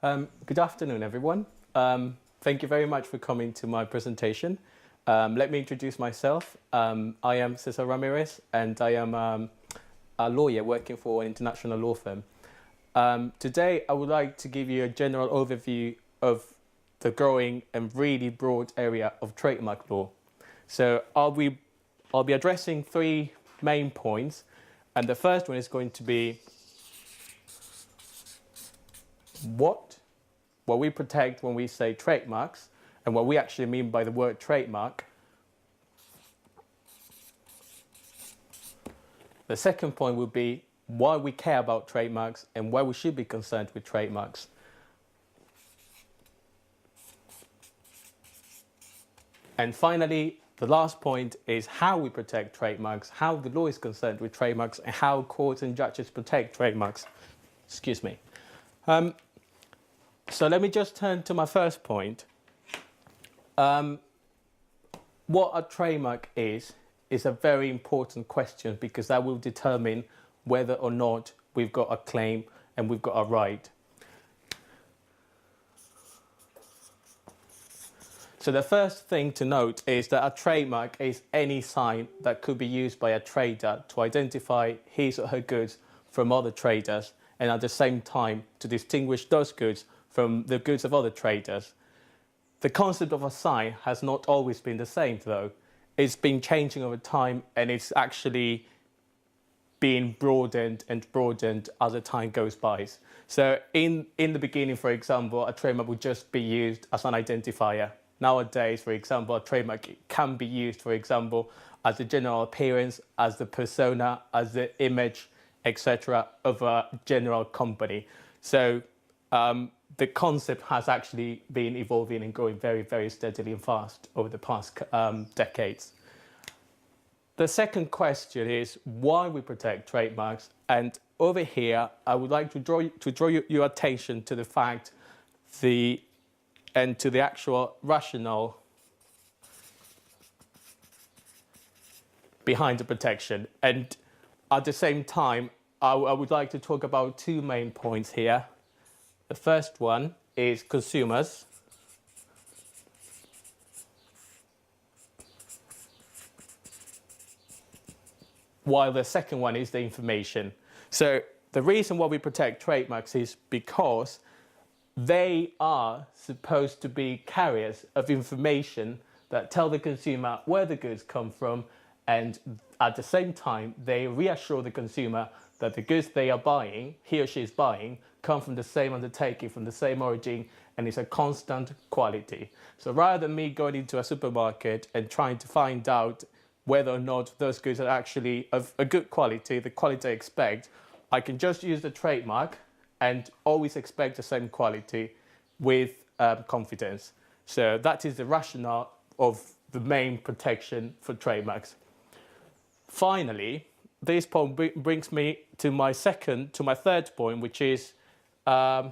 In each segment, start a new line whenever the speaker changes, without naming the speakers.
Good afternoon, everyone. Thank you very much for coming to my presentation. Let me introduce myself. I am Cesar Ramirez, and I am a lawyer working for an international law firm. Today, I would like to give you a general overview of the growing and really broad area of trademark law. So I'll be addressing three main points, and the first one is going to be what we protect when we say trademarks, and what we actually mean by the word trademark. The second point will be why we care about trademarks and why we should be concerned with trademarks. And finally, the last point is how we protect trademarks, how the law is concerned with trademarks, and how courts and judges protect trademarks. Excuse me. So let me just turn to my first point. What a trademark is a very important question, because that will determine whether or not we've got a claim and we've got a right. So the first thing to note is that a trademark is any sign that could be used by a trader to identify his or her goods from other traders, and at the same time to distinguish those goods from the goods of other traders. The concept of a sign has not always been the same, though. It's been changing over time, and it's actually being broadened and broadened as the time goes by. So in the beginning, for example, a trademark would just be used as an identifier. Nowadays, for example, a trademark can be used, for example, as the general appearance, as the persona, as the image, etc. of a general company. So the concept has actually been evolving and growing very, very steadily and fast over the past decades. The second question is why we protect trademarks. And over here, I would like to draw your attention to the fact and to the actual rationale behind the protection. And at the same time, I would like to talk about two main points here. The first one is consumers. While the second one is the information. So the reason why we protect trademarks is because they are supposed to be carriers of information that tell the consumer where the goods come from, and at the same time, they reassure the consumer that the goods they are buying, he or she is buying, come from the same undertaking, from the same origin, and it's a constant quality. So rather than me going into a supermarket and trying to find out whether or not those goods are actually of a good quality, the quality I expect, I can just use the trademark and always expect the same quality with confidence. So that is the rationale of the main protection for trademarks. Finally, this point brings me to my third point, which is and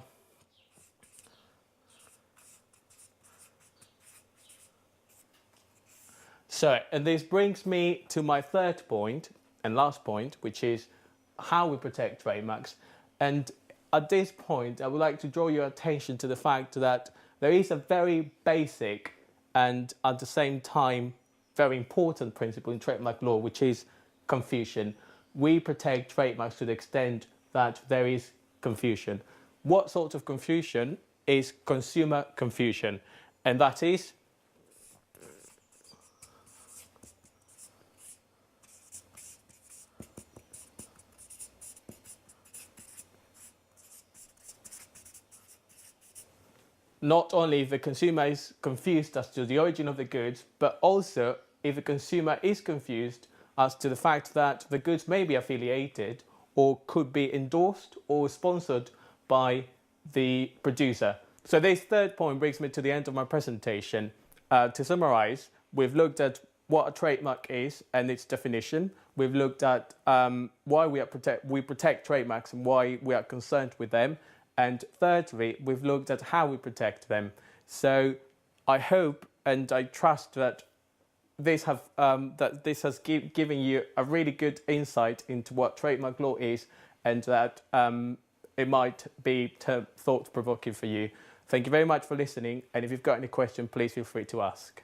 this brings me to my third point and last point, which is how we protect trademarks. And at this point, I would like to draw your attention to the fact that there is a very basic and at the same time very important principle in trademark law, which is confusion. We protect trademarks to the extent that there is confusion. What sort of confusion is consumer confusion? And that is not only if the consumer is confused as to the origin of the goods, but also if the consumer is confused as to the fact that the goods may be affiliated or could be endorsed or sponsored by the producer. So this third point brings me to the end of my presentation. To summarize, we've looked at what a trademark is and its definition. We've looked at why we protect trademarks and why we are concerned with them. And thirdly, we've looked at how we protect them. So I hope and I trust that this has given you a really good insight into what trademark law is, and that it might be thought-provoking for you. Thank you very much for listening, and if you've got any question, please feel free to ask.